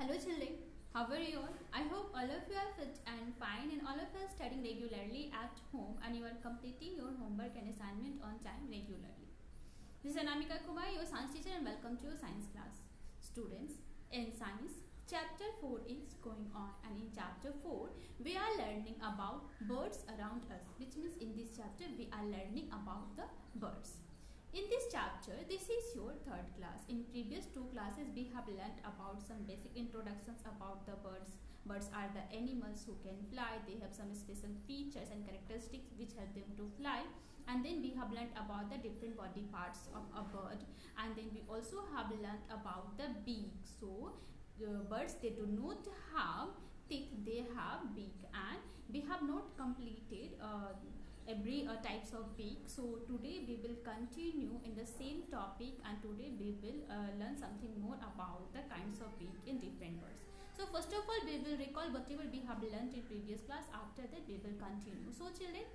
Hello children, how are you all? I hope all of you are fit and fine and all of you are studying regularly at home and you are completing your homework and assignment on time regularly. This is Anamika Kumar, your science teacher, and welcome to your science class. Students, in science, chapter 4 is going on, and in chapter 4 we are learning about birds around us, which means in this chapter we are learning about the birds. In this chapter, this is your third class. In previous two classes, we have learnt about some basic introductions about the birds. Birds are the animals who can fly. They have some special features and characteristics which help them to fly. And then we have learnt about the different body parts of a bird. And then we also have learnt about the beak. So, birds, they do not have teeth, they have beak. And we have not completed every types of beak. So today we will continue in the same topic, and today we will learn something more about the kinds of beak in different birds. So first of all, we will recall whatever we have learned in previous class. After that we will continue. So children,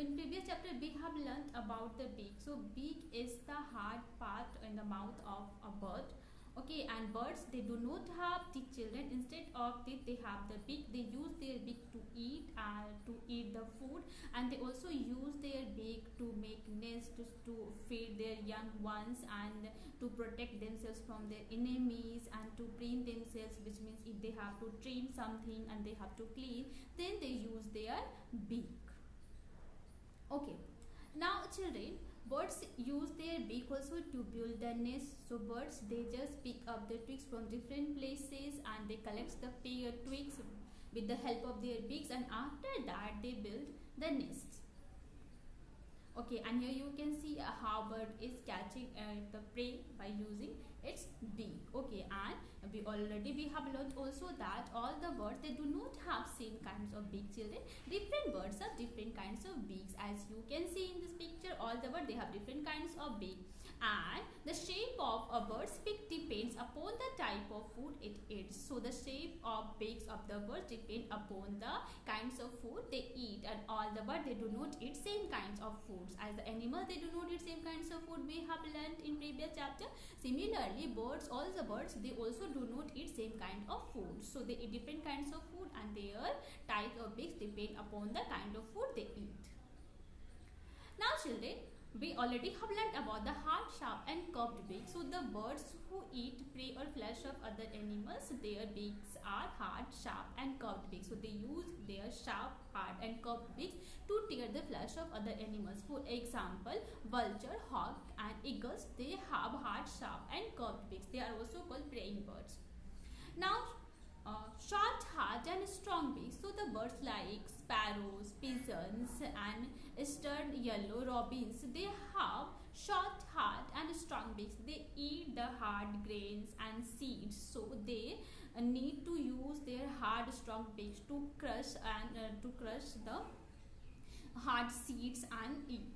in previous chapter we have learned about the beak. So beak is the hard part in the mouth of a bird. Okay, and birds, they do not have teeth, children. Instead of teeth, they have the beak. They use their beak to eat the food, and they also use their beak to make nests, to feed their young ones, and to protect themselves from their enemies, and to preen themselves, which means if they have to trim something and they have to clean, then they use their beak. Okay, now children, birds use their beak also to build their nest. So birds, they just pick up the twigs from different places and they collect the twigs with the help of their beaks, and after that they build the nests. Okay, and here you can see how bird is catching the prey by using its beak. Okay, and we have learned also that all the birds, they do not have same kinds of beak, children. Different birds have different kinds of beaks. As you can see in this picture, all the birds, they have different kinds of beak, and the shape of a bird's beak depends upon the type of food it eats. So the shape of beaks of the birds depend upon the kinds of food they eat, and all the birds, they do not eat same kinds of food. As the animals, they do not eat same kinds of food, we have learnt in previous chapter. Similarly, birds, all the birds, they also do not eat same kind of food. So they eat different kinds of food, and their type of beaks depend upon the kind of food they eat. Now children, we already have learned about the hard, sharp and curved beak. So the birds who eat prey or flesh of other animals, their beaks are hard, sharp and curved beaks. So they use their sharp, hard and curved beaks to tear the flesh of other animals. For example, vulture, hawk and eagles, they have hard, sharp and curved beaks. They are also called preying birds. Now, short, hard and strong beaks. So the birds like sparrows, pigeons and eastern yellow robins, they have short, hard and strong beaks. They eat the hard grains and seeds. So they need to use their hard, strong beaks to crush the hard seeds and eat.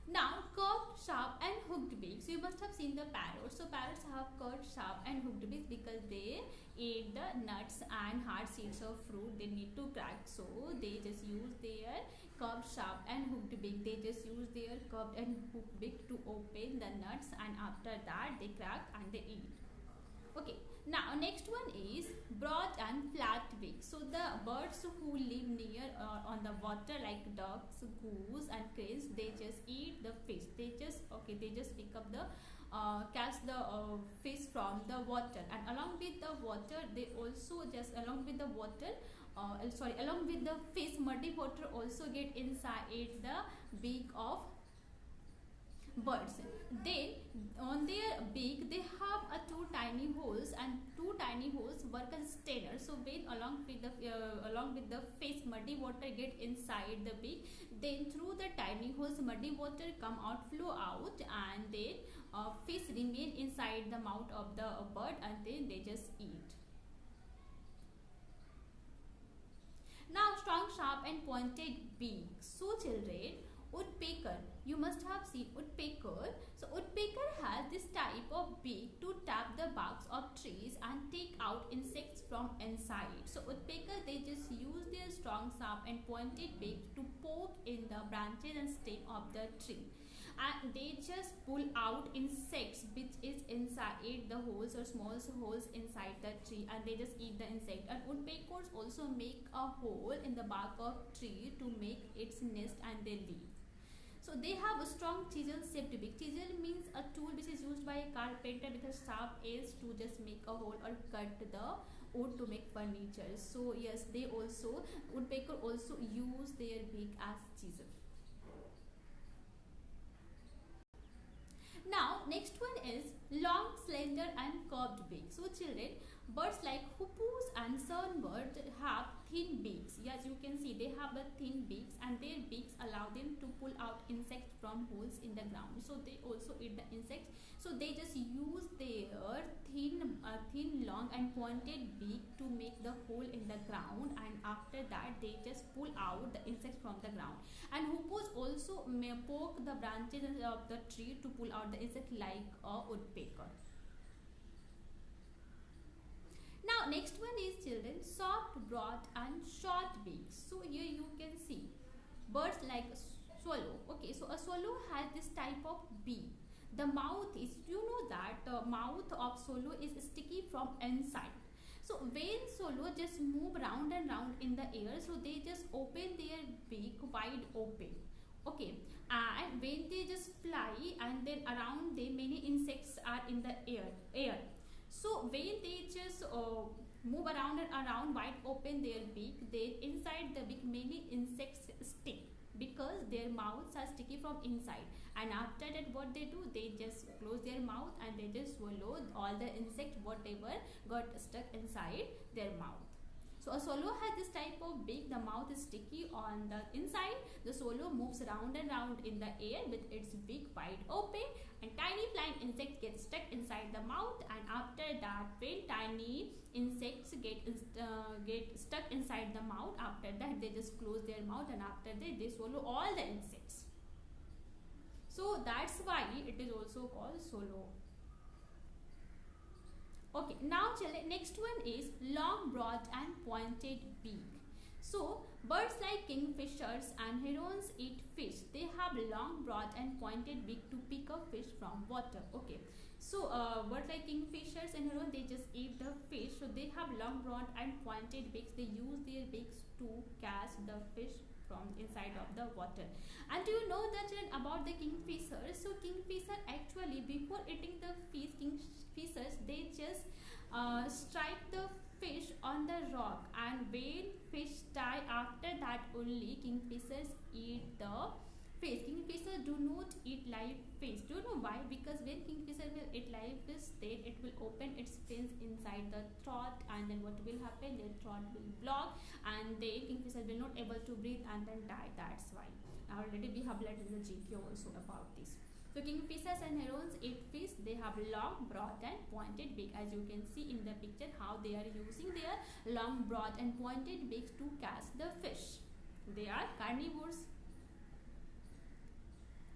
Now, curved, sharp and hooked beaks. You must have seen the parrots. So parrots have curved, sharp and hooked beaks because they eat the nuts and hard seeds of fruit. They need to crack. So they just use their curved, sharp and hooked beak. They just use their curved and hooked beak to open the nuts, and after that they crack and they eat. Okay, now next one is broad and flat beak. So the birds who live near on the water, like ducks, goose and cranes, they just eat the fish. They just pick up the catch the fish from the water, and along with the water, they also just along with the fish, muddy water also get inside the beak of birds. Then on their beak they have two tiny holes, and two tiny holes work as strainer. So when along with the fish, muddy water get inside the beak, then through the tiny holes muddy water flow out, and then fish remain inside the mouth of the bird, and then they just eat. Now strong, sharp and pointed beak. So children, woodpecker, you must have seen woodpecker. So woodpecker has this type of beak to tap the barks of trees and take out insects from inside. So woodpecker, they just use their strong, sharp and pointed beak to poke in the branches and stem of the tree. and they just pull out insects which is inside the holes or small holes inside the tree, and they just eat the insect. And woodpeckers also make a hole in the bark of tree to make its nest, and they leave. So they have a strong chisel shaped beak. Chisel means a tool which is used by a carpenter with a sharp edge to just make a hole or cut the wood to make furniture. So yes, they also, woodpecker also use their beak as chisel. Now next one is long, slender and curved beak. So children, birds like hoopoes and sunbirds have thin beaks. Yes, you can see they have a thin beaks, and their beaks allow them to pull out insects from holes in the ground. So they also eat the insects. So they just use their thin, long and pointed beak to make the hole in the ground, and after that they just pull out the insects from the ground. And hoopoes also may poke the branches of the tree to pull out the insect like a woodpecker. Now next one is children, soft, broad and short beaks. So here you can see birds like swallow. Okay, so a swallow has this type of beak. The mouth is, you know that the mouth of swallow is sticky from inside. So when swallow just move round and round in the air, so they just open their beak wide open. Okay, and when they just fly, and then around them many insects are in the air. So when they just move around and around wide open their beak, they inside the beak many insects stick, because their mouths are sticky from inside. And after that what they do, they just close their mouth and they just swallow all the insect whatever got stuck inside their mouth. So a swallow has this type of beak. The mouth is sticky on the inside. The swallow moves round and round in the air with its beak wide open, and tiny flying insects get stuck inside the mouth. And after that, when tiny insects get stuck inside the mouth, after that they just close their mouth, and after that they swallow all the insects. So that's why it is also called swallow. Okay, now children, next one is long, broad and pointed beak. So birds like kingfishers and herons eat fish. They have long, broad and pointed beak to pick up fish from water. Okay, so birds like kingfishers and herons, they just eat the fish. So they have long, broad and pointed beaks. They use their beaks to catch the fish from inside of the water. And do you know that about the kingfisher? So kingfisher actually, before eating the fish, kingfishers they just strike the fish on the rock, and when fish die, after that only kingfishers eat the fish. Kingfisher do not eat live fish. Do you know why? Because when kingfisher will eat live fish, then it will open its fins inside the throat, and then what will happen? Their throat will block, and the kingfisher will not able to breathe and then die. That's why. Already we have learned in the GK also about this. So kingfishers and herons eat fish. They have long, broad and pointed beak. As you can see in the picture how they are using their long, broad and pointed beaks to catch the fish. They are carnivores.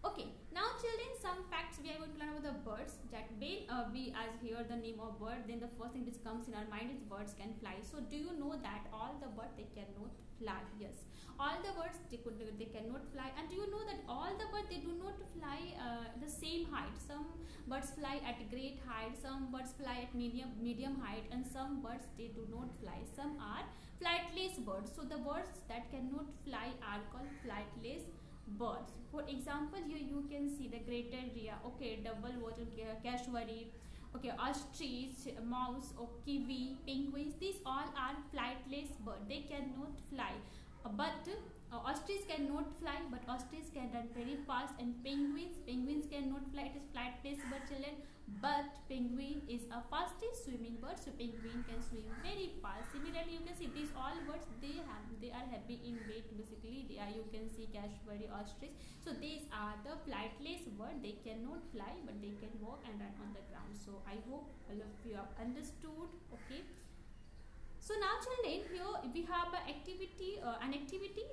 Okay, now children, some facts we are going to learn about the birds. That when we as hear the name of bird, then the first thing which comes in our mind is birds can fly. So do you know that all the birds they cannot fly? Yes, all the birds they cannot fly. And do you know that all the birds they do not fly the same height? Some birds fly at great height, some birds fly at medium height, and some birds they do not fly. Some are flightless birds. So the birds that cannot fly are called flightless birds. For example, here you can see the greater rhea, okay, double water casuary, okay, ostrich, mouse, or kiwi, penguins. These all are flightless birds. They cannot fly, but ostrich cannot fly, but ostrich can run very fast. And penguins cannot fly. It is flightless bird, children. But penguin is a fastest swimming bird, so penguin can swim very fast. Similarly, you can see these all birds they are heavy in weight. Basically, they are, you can see cassowary, ostrich. So these are the flightless bird. They cannot fly, but they can walk and run on the ground. So I hope all of you have understood. Okay. So now children, here we have an activity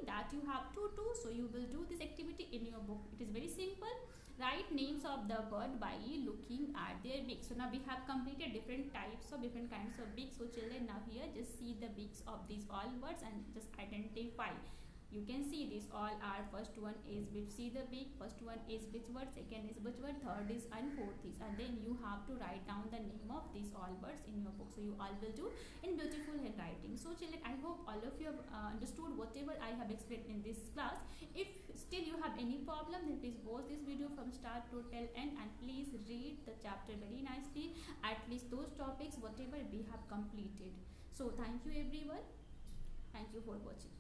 that you have to do. So you will do this activity in your book. It is very simple. Write names of the bird by looking at their beaks. So now we have completed different kinds of beaks. So children, now here just see the beaks of these all birds and just identify. You can see this all are, first one is which, see the big, first one is which word, second is which word, third is, and fourth is, and then you have to write down the name of these all words in your book. So you all will do in beautiful handwriting. So children, I hope all of you have understood whatever I have explained in this class. If still you have any problem, then please watch this video from start to till end, and please read the chapter very nicely, at least those topics whatever we have completed. So thank you everyone. Thank you for watching.